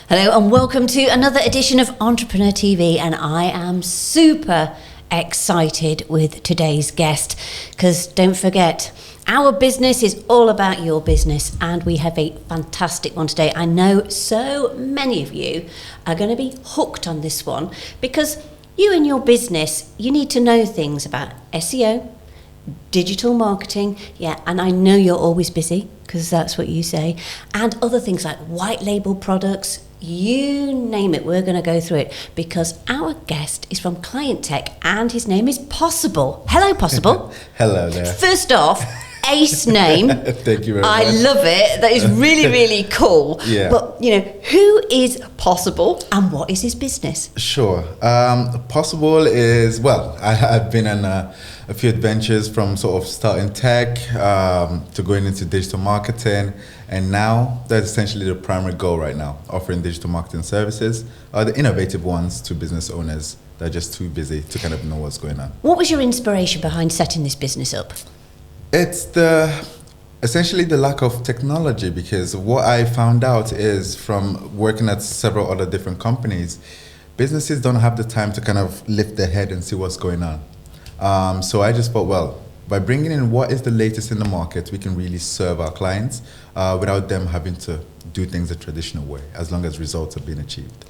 Hello and welcome to another edition of Entrepreneur TV, and I am super excited with today's guest because don't forget, our business is all about your business, and we have a fantastic one today. I know so many of you are going to be hooked on this one because you and your business, you need to know things about SEO, digital marketing, and I know you're always busy because that's what you say, and other things like white label products. You name it, we're going to go through it because our guest is from Client Tech and his name is Possible. Hello, Possible. Hello there. First off, ace name. Thank you very much. I love it. That is really, really cool. Yeah. But, who is Possible and what is his business? Sure. Possible is, I've been on a few adventures from sort of starting tech to going into digital marketing. And now that's essentially the primary goal right now, offering digital marketing services, the innovative ones to business owners that are just too busy to kind of know what's going on. What was your inspiration behind setting this business up? It's essentially the lack of technology, because what I found out is from working at several other different companies, businesses don't have the time to kind of lift their head and see what's going on. So I just thought, by bringing in what is the latest in the market, we can really serve our clients without them having to do things the traditional way, as long as results are being achieved.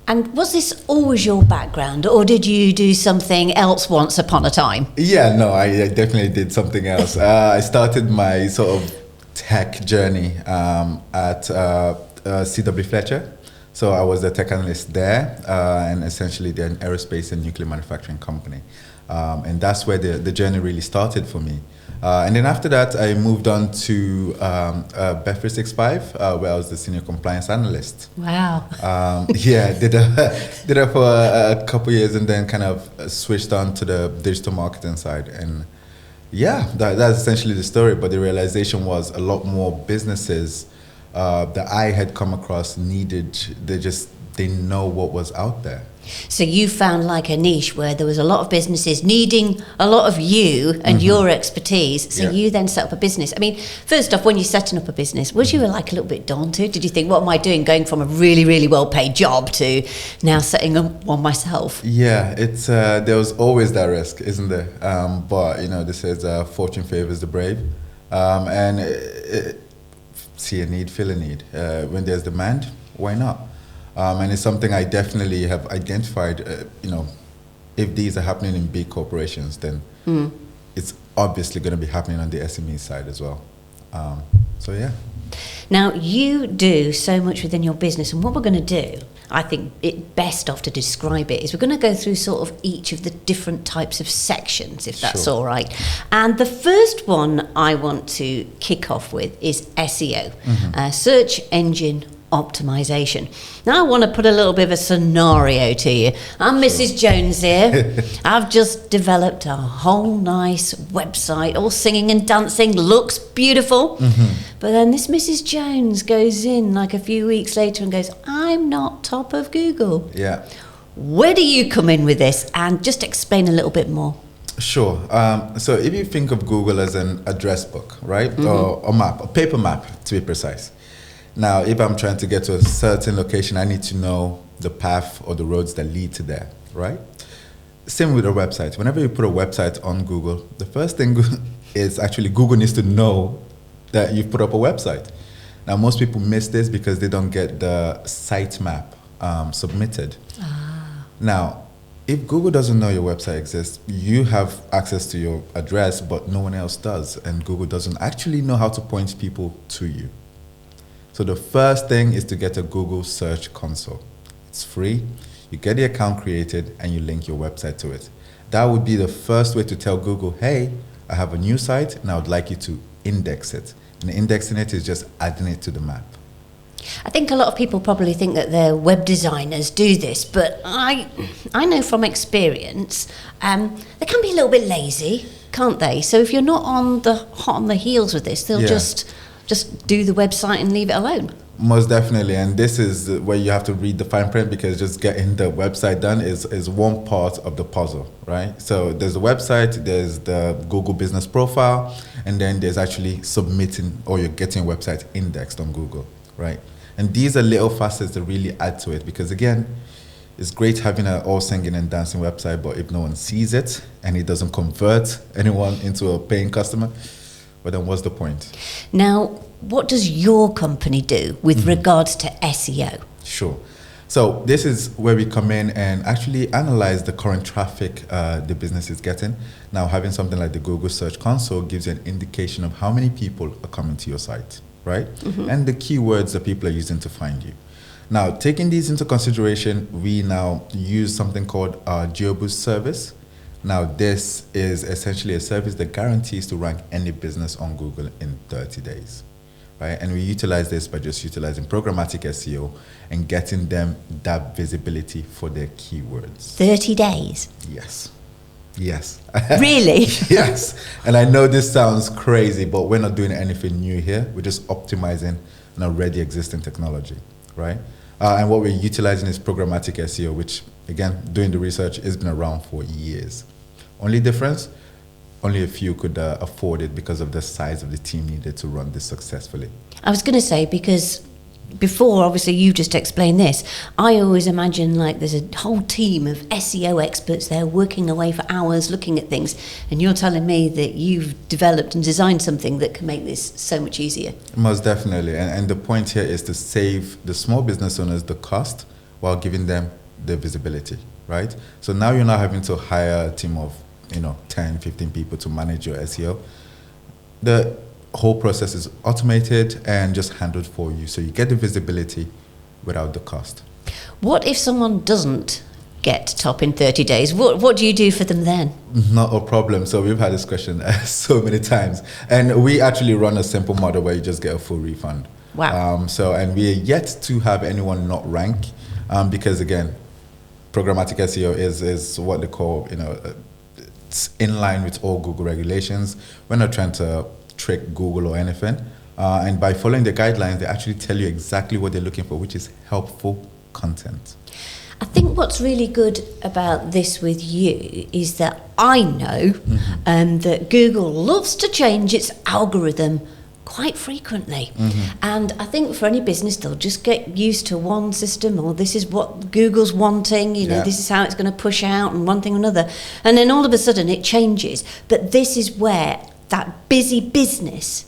And was this always your background, or did you do something else once upon a time? Yeah, no, I definitely did something else. I started my sort of tech journey at CW Fletcher. So I was a tech analyst there, and essentially they're an aerospace and nuclear manufacturing company. And that's where the journey really started for me. And then after that, I moved on to Bet365, where I was the senior compliance analyst. Wow. Did that for a couple years, and then kind of switched on to the digital marketing side. And that's essentially the story. But the realization was a lot more businesses that I had come across they know what was out there. So you found like a niche where there was a lot of businesses needing a lot of you and your expertise. So you then set up a business. I mean, first off, when you're setting up a business, was you like a little bit daunted? Did you think, what am I doing, going from a really, really well-paid job to now setting up one myself? Yeah, it's there was always that risk, isn't there? But they says fortune favors the brave, and see a need, fill a need. When there's demand, why not? And it's something I definitely have identified, if these are happening in big corporations, then it's obviously going to be happening on the SME side as well. Now, you do so much within your business, and what we're going to do, I think it best off to describe it, is we're going to go through sort of each of the different types of sections, if that's all right. And the first one I want to kick off with is SEO, search engine optimization. Now I want to put a little bit of a scenario to you. I'm Mrs. Jones here. I've just developed a whole nice website, all singing and dancing, looks beautiful. But then this Mrs. Jones goes in like a few weeks later and goes, I'm not top of Google. Yeah. Where do you come in with this? And just explain a little bit more. Sure. So if you think of Google as an address book, right? Or a map, a paper map to be precise. Now, if I'm trying to get to a certain location, I need to know the path or the roads that lead to there, right? Same with a website. Whenever you put a website on Google, the first thing is actually Google needs to know that you've put up a website. Now, most people miss this because they don't get the sitemap submitted. Now, if Google doesn't know your website exists, you have access to your address, but no one else does, and Google doesn't actually know how to point people to you. So the first thing is to get a Google Search Console. It's free. You get the account created and you link your website to it. That would be the first way to tell Google, hey, I have a new site and I would like you to index it. And indexing it is just adding it to the map. I think a lot of people probably think that their web designers do this, but I know from experience, they can be a little bit lazy, can't they? So if you're not hot on the heels with this, they'll just do the website and leave it alone. Most definitely, and this is where you have to read the fine print, because just getting the website done is one part of the puzzle, right? So there's the website, there's the Google business profile, and then there's actually submitting or you're getting a website indexed on Google, right? And these are little facets that really add to it, because again, it's great having an all singing and dancing website, but if no one sees it and it doesn't convert anyone into a paying customer, well, then what's the point? Now, what does your company do with regards to SEO? Sure. So this is where we come in and actually analyze the current traffic the business is getting. Now, having something like the Google Search Console gives you an indication of how many people are coming to your site, right? And the keywords that people are using to find you. Now, taking these into consideration, we now use something called our GeoBoost service. Now, this is essentially a service that guarantees to rank any business on Google in 30 days. Right? And we utilize this by just utilizing programmatic SEO and getting them that visibility for their keywords. 30 days? Yes. Yes. Really? Yes. And I know this sounds crazy, but we're not doing anything new here. We're just optimizing an already existing technology, right? And what we're utilizing is programmatic SEO, which, again, doing the research, has been around for years. Only difference? Only a few could afford it because of the size of the team needed to run this successfully. I was going to say, because before, obviously, you just explained this, I always imagine like there's a whole team of SEO experts there working away for hours looking at things, and you're telling me that you've developed and designed something that can make this so much easier. Most definitely. And the point here is to save the small business owners the cost while giving them the visibility, right? So now you're not having to hire a team of 10, 15 people to manage your SEO. The whole process is automated and just handled for you. So you get the visibility without the cost. What if someone doesn't get top in 30 days? What do you do for them then? Not a problem. So we've had this question so many times. And we actually run a simple model where you just get a full refund. Wow. And we are yet to have anyone not rank because, again, programmatic SEO is what they call, it's in line with all Google regulations. We're not trying to trick Google or anything. And by following the guidelines, they actually tell you exactly what they're looking for, which is helpful content. I think what's really good about this with you is that I know that Google loves to change its algorithm quite frequently. And I think for any business, they'll just get used to one system, or this is what Google's wanting, this is how it's going to push out, and one thing or another. And then all of a sudden it changes. But this is where that busy business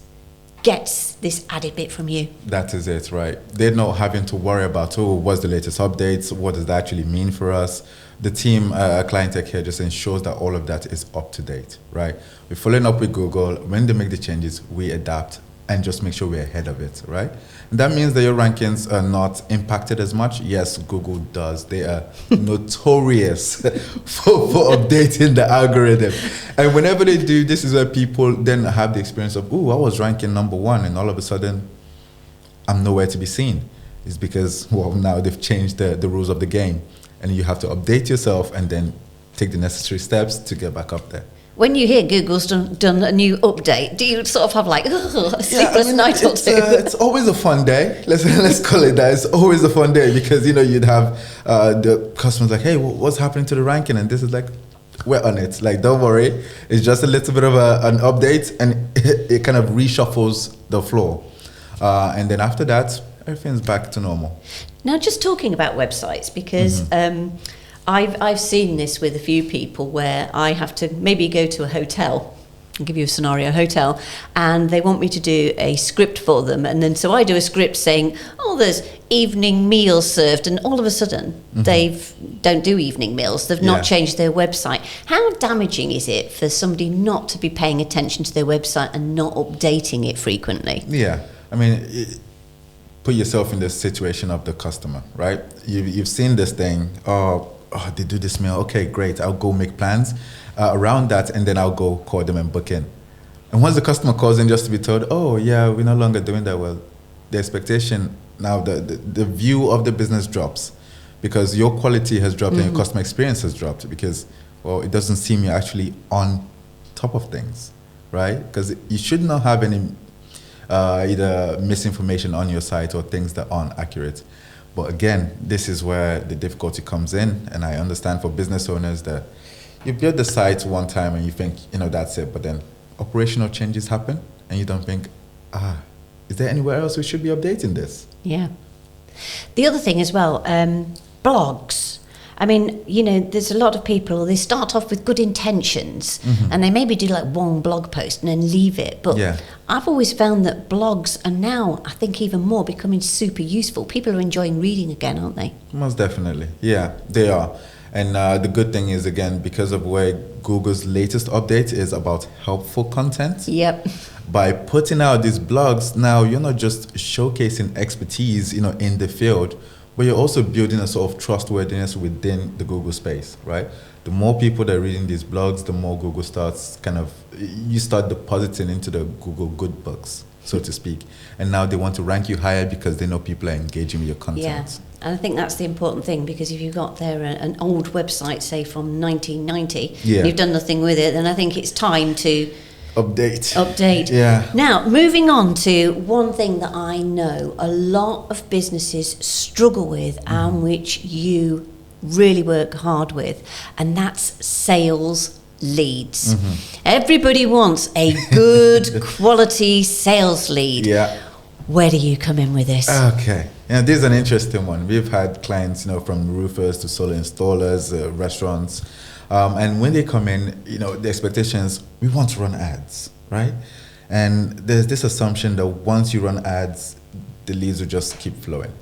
gets this added bit from you. That is it, right? They're not having to worry about, what's the latest updates? What does that actually mean for us? The team, Client Tech here, just ensures that all of that is up to date, right? We're following up with Google. When they make the changes, we adapt and just make sure we're ahead of it, right? And that means that your rankings are not impacted as much. Yes, Google does. They are notorious for updating the algorithm. And whenever they do, this is where people then have the experience of, I was ranking number 1, and all of a sudden, I'm nowhere to be seen. It's because, now they've changed the rules of the game. And you have to update yourself and then take the necessary steps to get back up there. When you hear Google's done a new update, do you sort of have like a sleepless night or two? It's always a fun day. Let's call it that. It's always a fun day because, you'd have the customers like, hey, what's happening to the ranking? And this is like, we're on it. Like, don't worry. It's just a little bit of an update, and it kind of reshuffles the floor. And then after that, everything's back to normal. Now, just talking about websites, because I've seen this with a few people where I have to maybe go to a hotel. I'll give you a scenario, hotel, and they want me to do a script for them. And then so I do a script saying, there's evening meals served. And all of a sudden, they don't do evening meals. They've not changed their website. How damaging is it for somebody not to be paying attention to their website and not updating it frequently? Yeah. I mean, put yourself in the situation of the customer, right? You've seen this thing. They do this meal. Okay, great. I'll go make plans around that, and then I'll go call them and book in. And once the customer calls in just to be told, we're no longer doing that well, the expectation now, the view of the business drops because your quality has dropped and your customer experience has dropped because, it doesn't seem you're actually on top of things, right? Because you should not have any either misinformation on your site or things that aren't accurate. But again, this is where the difficulty comes in. And I understand for business owners that you build the site one time and you think, that's it. But then operational changes happen and you don't think, is there anywhere else we should be updating this? Yeah. The other thing as well, blogs. I mean, you know, there's a lot of people, they start off with good intentions and they maybe do like one blog post and then leave it. But I've always found that blogs are now, I think even more, becoming super useful. People are enjoying reading again, aren't they? Most definitely. Yeah, they are. And the good thing is, again, because of where Google's latest update is about helpful content. Yep. By putting out these blogs, now you're not just showcasing expertise, you know, in the field, but you're also building a sort of trustworthiness within the Google space, right? The more people that are reading these blogs, the more Google starts you start depositing into the Google good books, so to speak. And now they want to rank you higher because they know people are engaging with your content. Yeah, and I think that's the important thing, because if you've got there an old website, say from 1990, and you've done nothing with it, then I think it's time to update. Yeah. Now, moving on to one thing that I know a lot of businesses struggle with and which you really work hard with, and that's sales leads. Everybody wants a good quality sales lead. Yeah. Where do you come in with this? Okay. Yeah, this is an interesting one. We've had clients, you know, from roofers to solar installers, restaurants. And when they come in, you know, the expectations, we want to run ads, right? And there's this assumption that once you run ads, the leads will just keep flowing.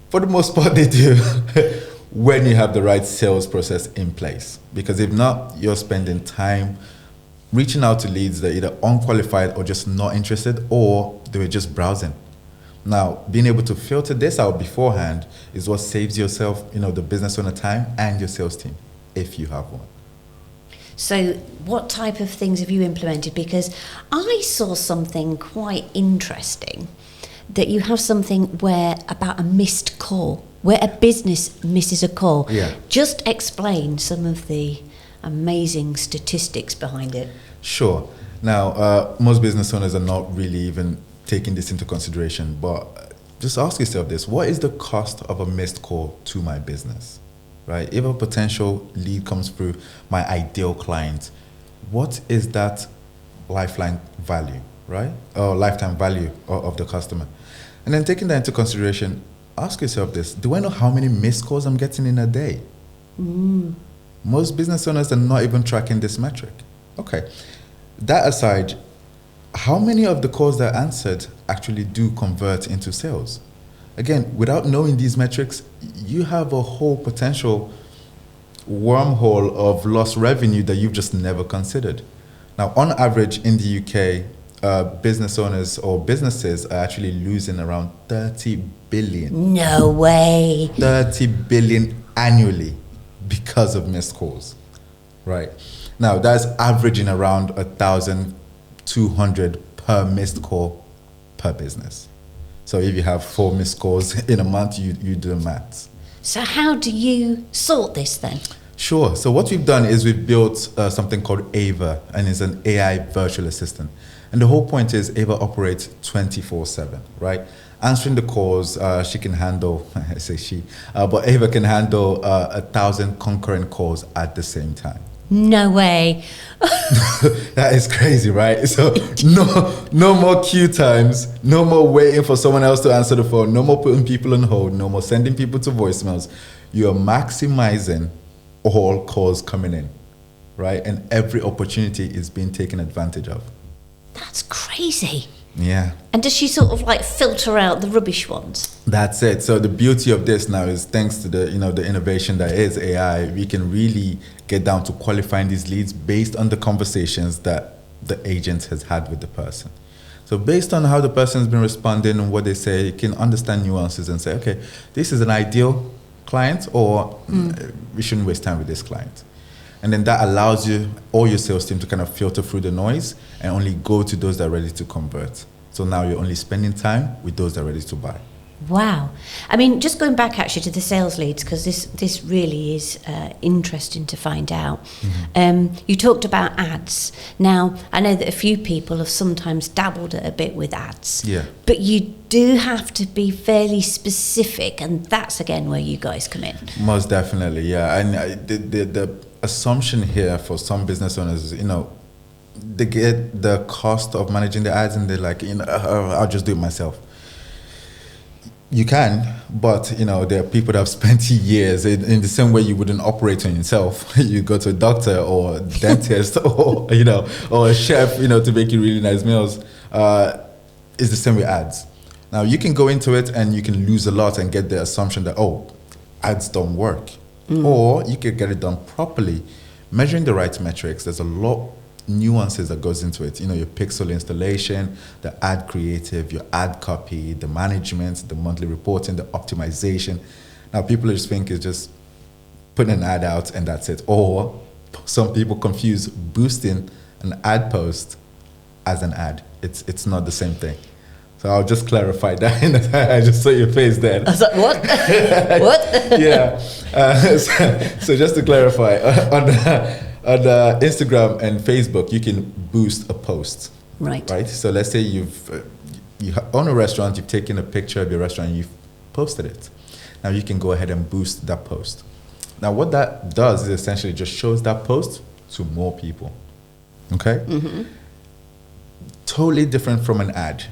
For the most part, they do when you have the right sales process in place. Because if not, you're spending time reaching out to leads that are either unqualified or just not interested, or they were just browsing. Now, being able to filter this out beforehand is what saves yourself, you know, the business owner time and your sales team, if you have one. So what type of things have you implemented? Because I saw something quite interesting, that you have something where about a missed call, where a business misses a call. Yeah. Just explain some of the amazing statistics behind it. Sure. Now, most business owners are not really even taking this into consideration, but just ask yourself this: what is the cost of a missed call to my business, right? If a potential lead comes through my ideal client, what is that lifeline value, right? Or lifetime value of the customer? And then taking that into consideration, ask yourself this: do I know how many missed calls I'm getting in a day? Most business owners are not even tracking this metric. Okay. That aside, how many of the calls that are answered actually do convert into sales? Again, without knowing these metrics, you have a whole potential wormhole of lost revenue that you've just never considered. Now, on average in the UK, business owners or businesses are actually losing around 30 billion. No way. 30 billion annually because of missed calls, right? Now, that's averaging around 1,200 per missed call per business. So if you have 4 missed calls in a month, you do the maths. So how do you sort this then? Sure. So what we've done is we've built something called Ava, and it's an AI virtual assistant. And the whole point is Ava operates 24/7, right? Answering the calls, she can handle, I say she, but Ava can handle 1,000 concurrent calls at the same time. No way. That is crazy, right? So no more queue times, no more waiting for someone else to answer the phone, no more putting people on hold, no more sending people to voicemails. You are maximizing all calls coming in, right? And every opportunity is being taken advantage of. That's crazy. Yeah. And does she sort of like filter out the rubbish ones? That's it. So the beauty of this now is, thanks to the the innovation that is AI, we can really get down to qualifying these leads based on the conversations that the agent has had with the person. So based on how the person's been responding and what they say, you can understand nuances and say, okay, this is an ideal client, or we shouldn't waste time with this client. And then that allows you or your sales team to kind of filter through the noise and only go to those that are ready to convert. So now you're only spending time with those that are ready to buy. Wow. I mean, just going back actually to the sales leads, because this really is interesting to find out. You talked about ads. Now, I know that a few people have sometimes dabbled a bit with ads. Yeah. But you do have to be fairly specific, and that's again where you guys come in. Most definitely, yeah. And the assumption here for some business owners is, they get the cost of managing the ads and they're like, I'll just do it myself. You can, but there are people that have spent years in the same way you wouldn't operate on yourself. You go to a doctor or a dentist or or a chef, to make you really nice meals. It's the same with ads. Now you can go into it and you can lose a lot and get the assumption that ads don't work, or you can get it done properly, measuring the right metrics. There's a lot nuances that goes into it. Your pixel installation, the ad creative, your ad copy, the management, the monthly reporting, the optimization. Now people just think it's just putting an ad out and that's it. Or some people confuse boosting an ad post as an ad. It's not the same thing. So I'll just clarify that. I just saw your face then. I was like, what? What? Yeah. So just to clarify, on Instagram and Facebook, you can boost a post. Right. Right. So let's say you own a restaurant, you've taken a picture of your restaurant, and you've posted it. Now you can go ahead and boost that post. Now what that does is essentially just shows that post to more people. Okay. Mm-hmm. Totally different from an ad.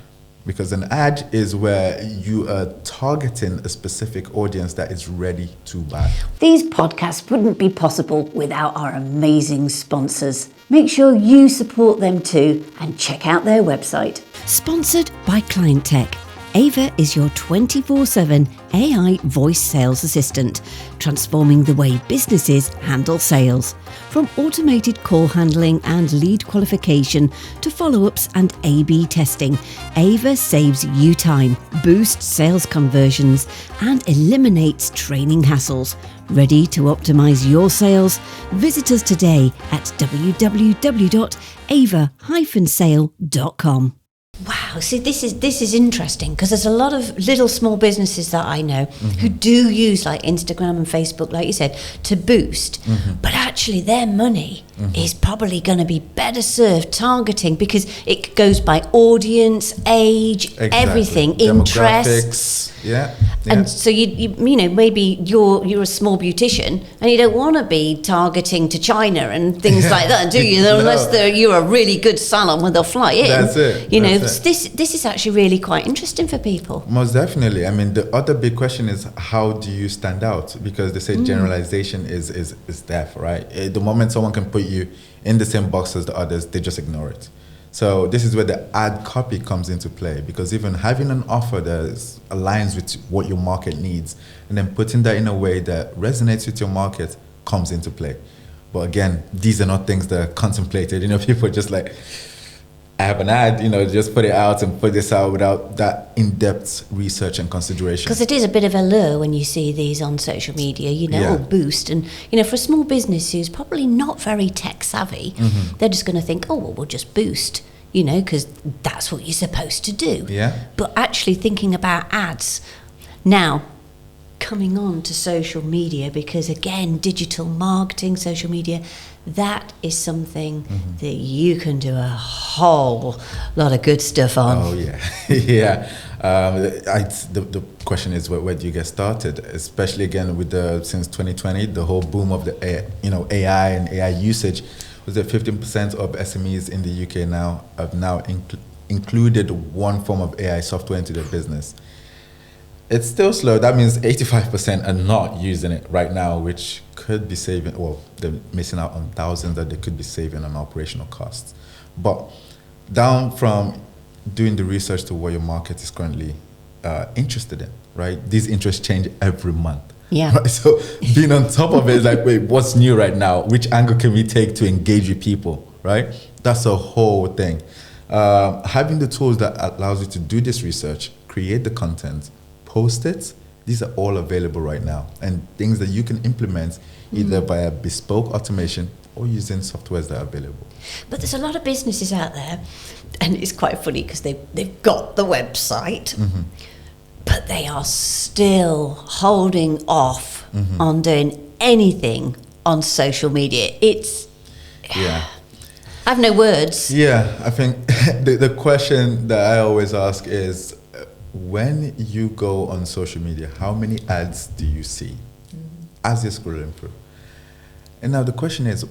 Because an ad is where you are targeting a specific audience that is ready to buy. These podcasts wouldn't be possible without our amazing sponsors. Make sure you support them too and check out their website. Sponsored by Client Tech. Ava is your 24/7 AI voice sales assistant, transforming the way businesses handle sales. From automated call handling and lead qualification to follow-ups and A/B testing, Ava saves you time, boosts sales conversions, and eliminates training hassles. Ready to optimize your sales? Visit us today at www.ava-sale.com. Wow, see, this is interesting because there's a lot of little small businesses that I know who do use like Instagram and Facebook, like you said, to boost. But actually their money is probably going to be better served targeting because it goes by audience, age, everything, interests. Yeah. And so you maybe you're a small beautician and you don't want to be targeting to China and things like that, do you? Unless you're a really good salon where they'll fly in. That's it. This is actually really quite interesting for people. Most definitely. I mean, the other big question is how do you stand out? Because they say generalization is death, right? The moment someone can put you in the same box as the others, they just ignore it. So this is where the ad copy comes into play, because even having an offer that aligns with what your market needs and then putting that in a way that resonates with your market comes into play. But again, these are not things that are contemplated. People are just like, I have an ad, just put it out and put this out without that in-depth research and consideration. Because it is a bit of a lure when you see these on social media, or boost. And, for a small business who's probably not very tech savvy, they're just going to think, we'll just boost, because that's what you're supposed to do. Yeah. But actually thinking about ads. Now, coming on to social media, because again, digital marketing, social media, that is something that you can do a whole lot of good stuff on. Oh yeah, yeah. The question is where do you get started? Especially again with since 2020, the whole boom of the AI and AI usage was that 15% of SMEs in the UK now have included one form of AI software into their business. It's still slow. That means 85% are not using it right now, which could be saving, they're missing out on thousands that they could be saving on operational costs. But down from doing the research to what your market is currently interested in, right? These interests change every month. Yeah. Right? So being on top of it is like, wait, what's new right now? Which angle can we take to engage with people, right? That's a whole thing. Having the tools that allows you to do this research, create the content, post it, these are all available right now, and things that you can implement either via bespoke automation or using softwares that are available. But there's a lot of businesses out there, and it's quite funny because they've got the website, but they are still holding off on doing anything on social media. I have no words. Yeah, I think the question that I always ask is, when you go on social media, how many ads do you see as you're scrolling through? And now the question is,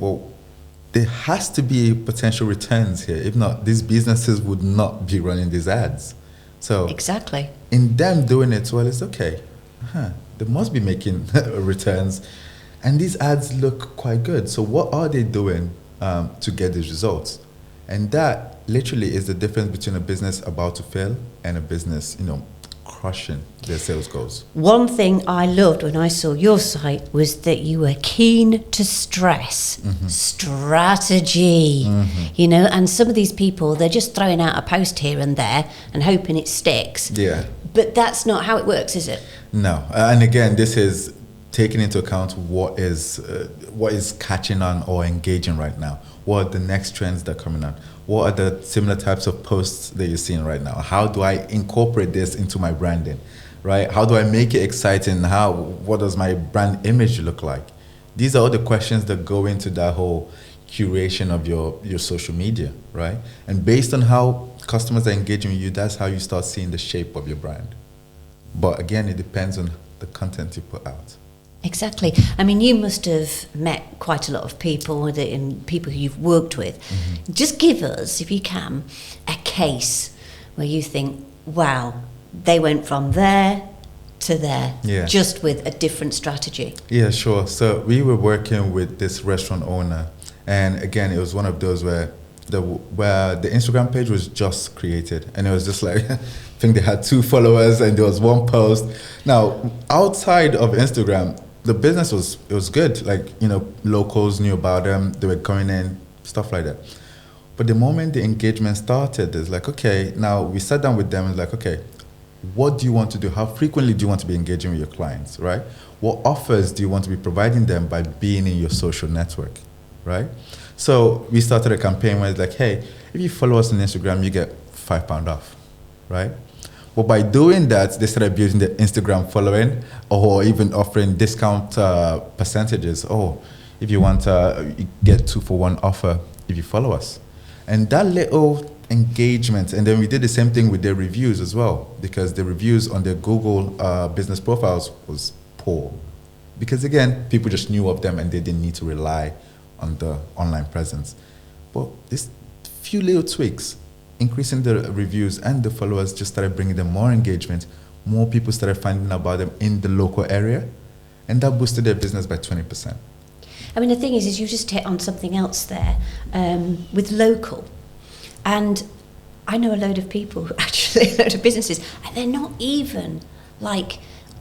there has to be potential returns here. If not, these businesses would not be running these ads, So exactly. in them doing it, well, it's okay. They must be making returns. And these ads look quite good. So what are they doing to get these results? And that literally is the difference between a business about to fail and a business, crushing their sales goals. One thing I loved when I saw your site was that you were keen to stress strategy, and some of these people, they're just throwing out a post here and there and hoping it sticks. Yeah. But that's not how it works, is it? No. And again, this is taking into account what is catching on or engaging right now. What are the next trends that are coming on? What are the similar types of posts that you're seeing right now? How do I incorporate this into my branding, right? How do I make it exciting? What does my brand image look like? These are all the questions that go into that whole curation of your social media, right? And based on how customers are engaging with you, that's how you start seeing the shape of your brand. But again, it depends on the content you put out. Exactly. I mean, you must have met quite a lot of people and people who you've worked with. Just give us, if you can, a case where you think, wow, they went from there to there, just with a different strategy. Yeah, sure. So we were working with this restaurant owner, and again, it was one of those where the Instagram page was just created, and it was just like, I think they had 2 followers and there was 1 post. Now, outside of Instagram, the business was good. Like, locals knew about them, they were going in, stuff like that. But the moment the engagement started, it's like, okay, now we sat down with them and like, okay, what do you want to do? How frequently do you want to be engaging with your clients, right? What offers do you want to be providing them by being in your social network, right? So we started a campaign where it's like, hey, if you follow us on Instagram, you get £5 off, right? But by doing that, they started building the Instagram following, or even offering discount percentages. Oh, if you want, you get 2-for-1 offer if you follow us. And that little engagement, and then we did the same thing with their reviews as well, because the reviews on their Google business profiles was poor. Because again, people just knew of them and they didn't need to rely on the online presence. But this few little tweaks, increasing the reviews and the followers, just started bringing them more engagement. More people started finding about them in the local area, and that boosted their business by 20%. I mean, the thing is you just hit on something else there with local. And I know a load of people, actually, a load of businesses, and they're not even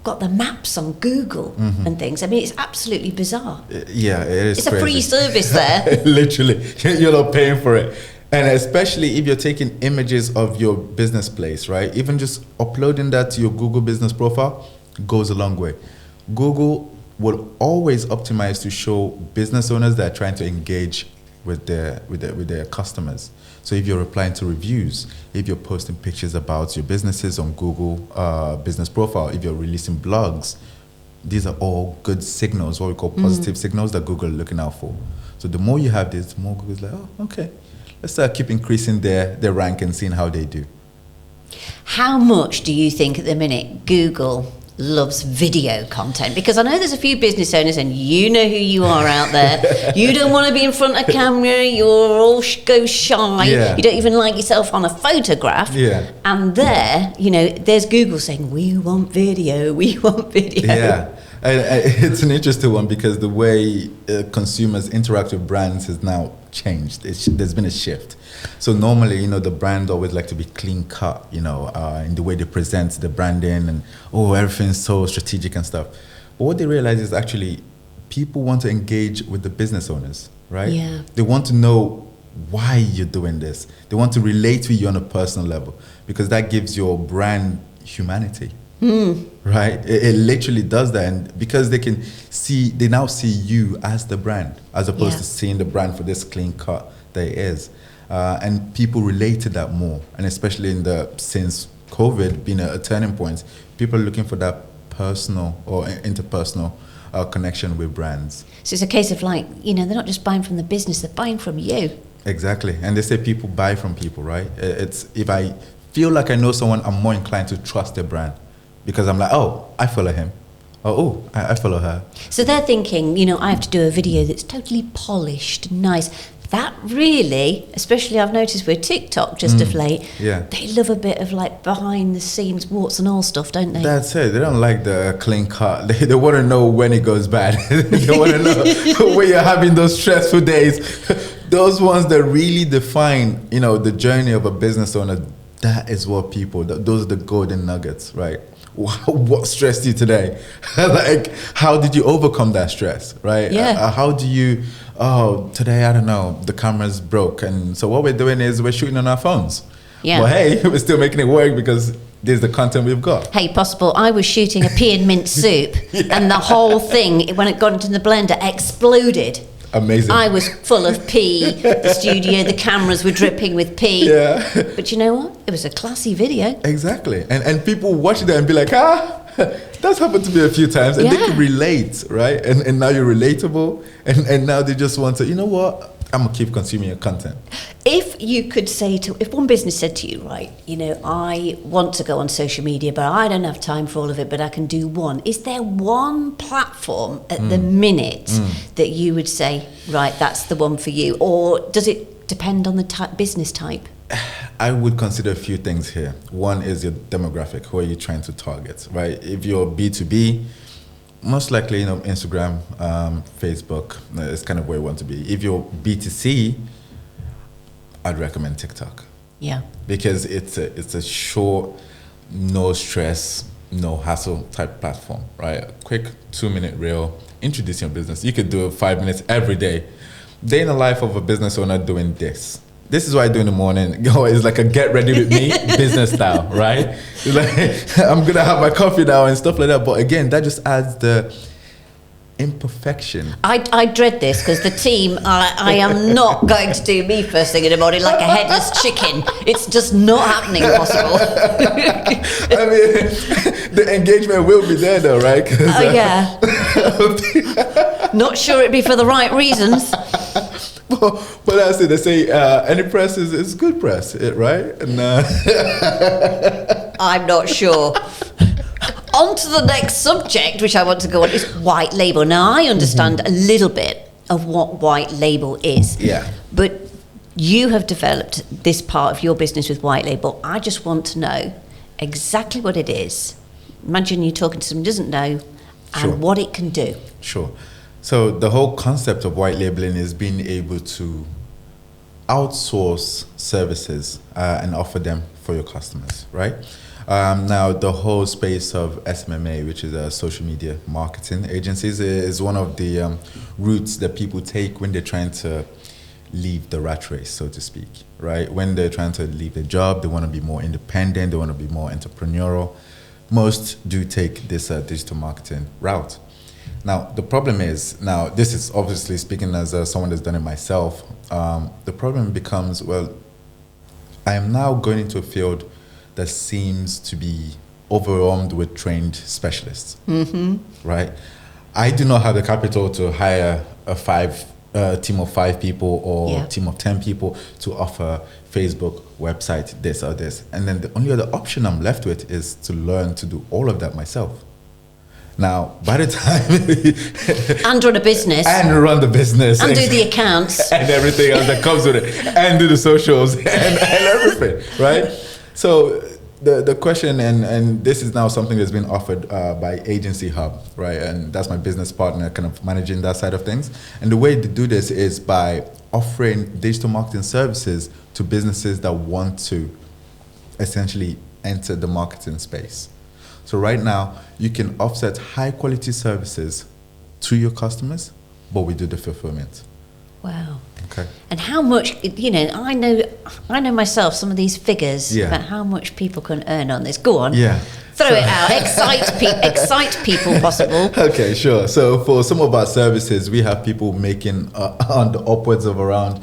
got the maps on Google and things. I mean, it's absolutely bizarre. Yeah, it is. It's crazy. A free service there. Literally, you're not paying for it. And especially if you're taking images of your business place, right? Even just uploading that to your Google business profile goes a long way. Google will always optimize to show business owners that are trying to engage with their customers. So if you're replying to reviews, if you're posting pictures about your businesses on Google business profile, if you're releasing blogs, these are all good signals, what we call positive signals that Google is looking out for. So the more you have this, the more Google's like, oh, okay. Let's keep increasing their rank and seeing how they do. How much do you think at the minute Google loves video content? Because I know there's a few business owners, and you know who you are out there. You don't want to be in front of camera. You're all go shy. Yeah. You don't even like yourself on a photograph. Yeah. And there's Google saying, we want video, we want video. Yeah. It's an interesting one because the way consumers interact with brands has now changed. There's been a shift. So normally, the brand always like to be clean cut, in the way they present the branding, and everything's so strategic and stuff. But what they realize is actually people want to engage with the business owners, right? Yeah. They want to know why you're doing this. They want to relate with you on a personal level, because that gives your brand humanity. Right? It literally does that. And because they now see you as the brand, as opposed to seeing the brand for this clean cut that it is. And people relate to that more. And especially since COVID being a turning point, people are looking for that personal or interpersonal connection with brands. So it's a case of they're not just buying from the business, they're buying from you. Exactly. And they say people buy from people, right? It's if I feel like I know someone, I'm more inclined to trust their brand. Because I'm like, I follow him. I follow her. So they're thinking, I have to do a video that's totally polished, nice. That really, especially I've noticed with TikTok just of late, they love a bit of like behind the scenes warts and all stuff, don't they? That's it. They don't like the clean cut. They want to know when it goes bad. They want to know when you're having those stressful days. Those ones that really define, the journey of a business owner. That is what people, those are the golden nuggets, right? What stressed you today? Like, how did you overcome that stress, right? Yeah. How do you, today, I don't know, the camera's broke. And so what we're doing is we're shooting on our phones. Yeah. Well, hey, we're still making it work because this is the content we've got. Hey, possible, I was shooting a pea and mint soup and the whole thing, when it got into the blender, exploded. Amazing. I was full of pee, the studio, the cameras were dripping with pee. Yeah. But you know what? It was a classy video. Exactly. And people watch that and be like, that's happened to me a few times. And they can relate, right? And now you're relatable. And now they just want to, you know what? I'm going to keep consuming your content. If you could say if one business said to you, right, I want to go on social media, but I don't have time for all of it, but I can do one. Is there one platform at the minute that you would say, right, that's the one for you? Or does it depend on the business type? I would consider a few things here. One is your demographic. Who are you trying to target, right? If you're B2B, most likely, Instagram, Facebook is kind of where you want to be. If you're B2C, I'd recommend TikTok. Yeah. Because it's a short, no stress, no hassle type platform, right? A quick 2-minute reel, introducing your business. You could do it 5 minutes every day. Day in the life of a business owner doing this. This is what I do in the morning. It's like a get ready with me business style, right? It's like, I'm going to have my coffee now and stuff like that. But again, that just adds the imperfection. I dread this because the team, I am not going to do me first thing in the morning like a headless chicken. It's just not happening possible. I mean, the engagement will be there though, right? Oh, yeah. Not sure it'd be for the right reasons. But that's it. They say any press is good press, right? And I'm not sure. On to the next subject, which I want to go on, is white label. Now, I understand a little bit of what white label is. Yeah. But you have developed this part of your business with white label. I just want to know exactly what it is. Imagine you're talking to someone who doesn't know and what it can do. Sure. So the whole concept of white labeling is being able to outsource services and offer them for your customers, right? Now, the whole space of SMMA, which is a social media marketing agencies, is one of the routes that people take when they're trying to leave the rat race, so to speak, right? When they're trying to leave a job, they want to be more independent, they want to be more entrepreneurial. Most do take this digital marketing route. Now, the problem is, this is obviously speaking as someone that's done it myself, the problem becomes, well, I am now going into a field that seems to be overwhelmed with trained specialists, right? I do not have the capital to hire a team of 5 people or team of 10 people to offer Facebook, website, this or this. And then the only other option I'm left with is to learn to do all of that myself. Now, by the time... and run a business. And run the business. And do the accounts. And everything else that comes with it. And do the socials and everything, right? So the question, and this is now something that's been offered by Agency Hub, right? And that's my business partner kind of managing that side of things. And the way to do this is by offering digital marketing services to businesses that want to essentially enter the marketing space. So right now, you can offset high quality services to your customers, but we do the fulfillment. Wow. Okay. And how much, I know myself some of these figures about how much people can earn on this. Go on. Yeah. Throw it out. Excite people possible. Okay, sure. So for some of our services, we have people making on the upwards of around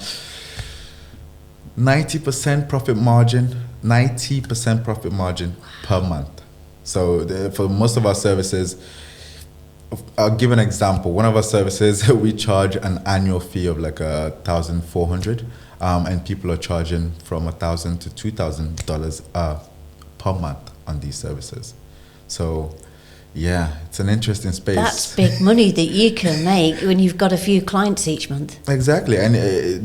90% profit margin, 90% profit margin per month. So for most of our services, I'll give an example. One of our services, we charge an annual fee of like $1,400, and people are charging from $1,000 to $2,000 per month on these services. So, Yeah, it's an interesting space. That's big money that you can make when you've got a few clients each month. Exactly. And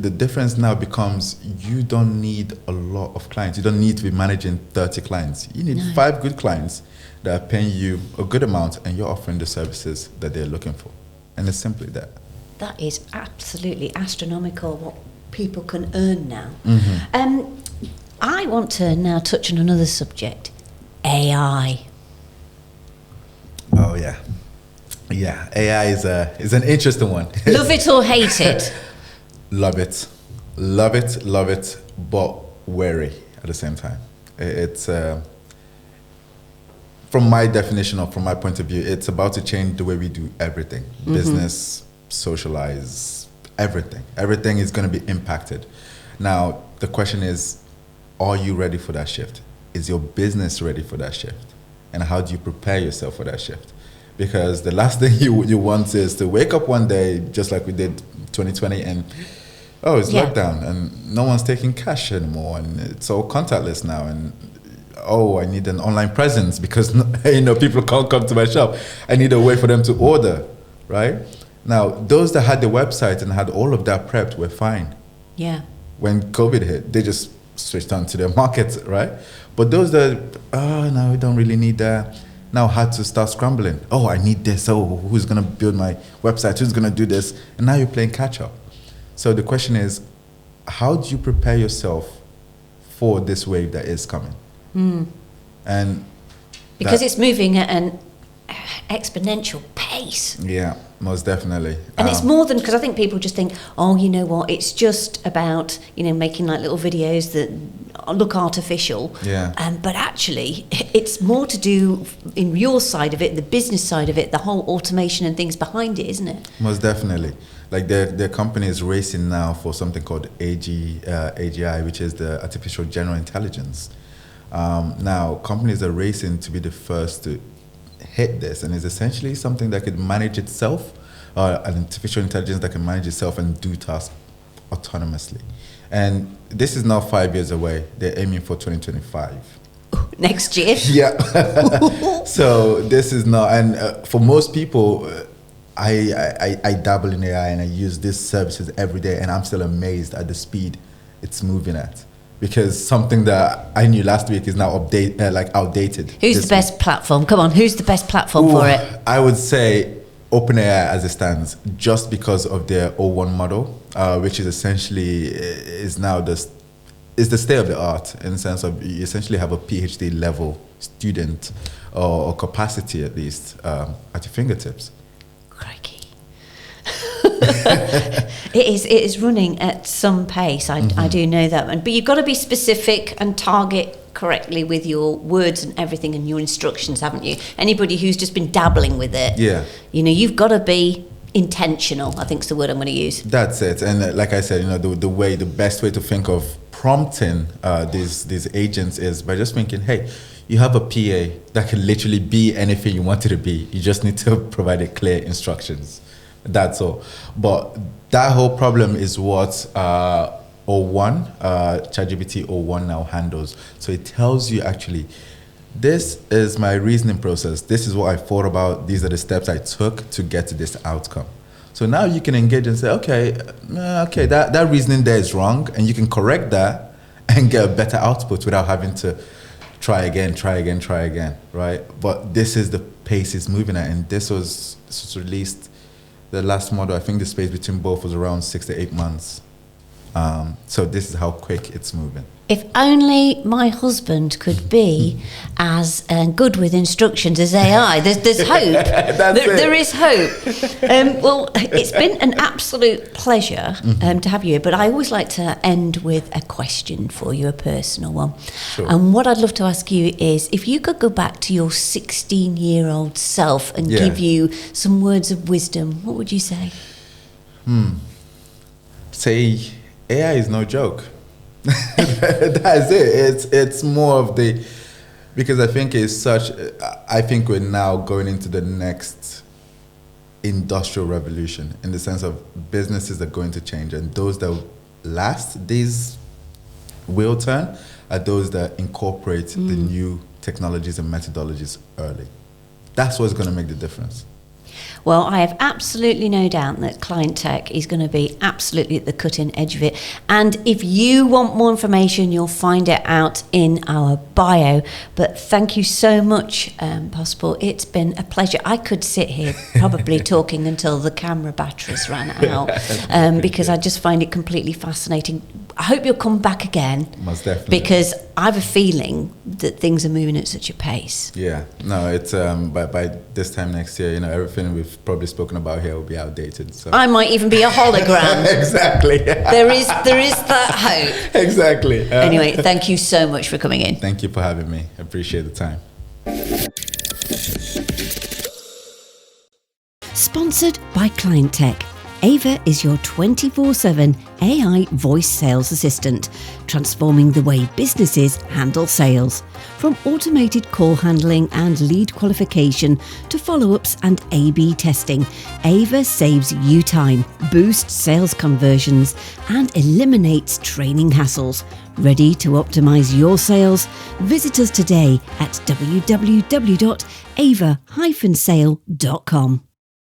the difference now becomes you don't need a lot of clients. You don't need to be managing 30 clients. You need 5 good clients that are paying you a good amount and you're offering the services that they're looking for. And it's simply that. That is absolutely astronomical what people can earn now. I want to now touch on another subject, AI. Oh, yeah. Yeah, AI is an interesting one. Love it or hate it? Love it. Love it, love it, but wary at the same time. It's, from my definition or from my point of view, it's about to change the way we do everything. Business, socialize, everything. Everything is going to be impacted. Now, the question is, are you ready for that shift? Is your business ready for that shift? And how do you prepare yourself for that shift? Because the last thing you want is to wake up one day, just like we did 2020, and it's lockdown, and no one's taking cash anymore, and it's all contactless now, and I need an online presence because people can't come to my shop. I need a way for them to order, right? Now, those that had the website and had all of that prepped were fine. Yeah. When COVID hit, they just switched on to their markets, right? But those that, no, we don't really need that, now had to start scrambling. Oh, I need this. Oh, who's going to build my website? Who's going to do this? And now you're playing catch up. So the question is, how do you prepare yourself for this wave that is coming? And because it's moving at an exponential pace. Yeah, most definitely. And it's more than, because I think people just think, you know what, it's just about, making like little videos that look artificial. Yeah. But actually, it's more to do in your side of it, the business side of it, the whole automation and things behind it, isn't it? Most definitely. Like their company is racing now for something called AGI, which is the artificial general intelligence. Now, companies are racing to be the first to hit this, and it's essentially something that could manage itself, an artificial intelligence that can manage itself and do tasks autonomously. And this is now 5 years away. They're aiming for 2025. Next year. Yeah. So this is not, and for most people, I dabble in AI and I use these services every day, and I'm still amazed at the speed it's moving at. Because something that I knew last week is now outdated. Who's the best platform? Come on, who's the best platform for it? I would say OpenAI as it stands, just because of their O1 model, which is essentially is the state of the art in the sense of you essentially have a PhD level student or capacity at least at your fingertips. Crikey. It is running at some pace. I do know that, but you've got to be specific and target correctly with your words and everything and your instructions, haven't you? Anybody who's just been dabbling with it, you've got to be intentional, I think is the word I'm going to use. That's it. And like I said, the best way to think of prompting these agents is by just thinking, hey, you have a PA that can literally be anything you want it to be. You just need to provide it clear instructions. That's all. But that whole problem is what ChatGPT 01 now handles. So it tells you actually, this is my reasoning process. This is what I thought about. These are the steps I took to get to this outcome. So now you can engage and say, okay, that reasoning there is wrong, and you can correct that and get a better output without having to try again, right? But this is the pace it's moving at, and this was released. The last model, I think the space between both was around 6 to 8 months. So this is how quick it's moving. If only my husband could be as good with instructions as AI. There's hope. There is hope. Well, it's been an absolute pleasure to have you here, but I always like to end with a question for you, a personal one. Sure. And what I'd love to ask you is, if you could go back to your 16-year-old self and give you some words of wisdom, what would you say? Say, AI is no joke. That's it. It's more of the, because I think I think we're now going into the next industrial revolution, in the sense of businesses are going to change, and those that last, these will turn, are those that incorporate the new technologies and methodologies early. That's what's going to make the difference. Well, I have absolutely no doubt that Client Tech is going to be absolutely at the cutting edge of it. And if you want more information, you'll find it out in our bio. But thank you so much, Possible. It's been a pleasure. I could sit here probably talking until the camera batteries ran out because I just find it completely fascinating. I hope you'll come back again. Most definitely. Because I have a feeling that things are moving at such a pace. Yeah, no, it's by this time next year, everything we've probably spoken about here will be outdated. So I might even be a hologram. Exactly. There is that hope. Exactly. Anyway, thank you so much for coming in. Thank you for having me. I appreciate the time. Sponsored by Client Tech. Ava is your 24/7 AI voice sales assistant, transforming the way businesses handle sales. From automated call handling and lead qualification to follow-ups and A/B testing, Ava saves you time, boosts sales conversions, and eliminates training hassles. Ready to optimize your sales? Visit us today at www.ava-sale.com.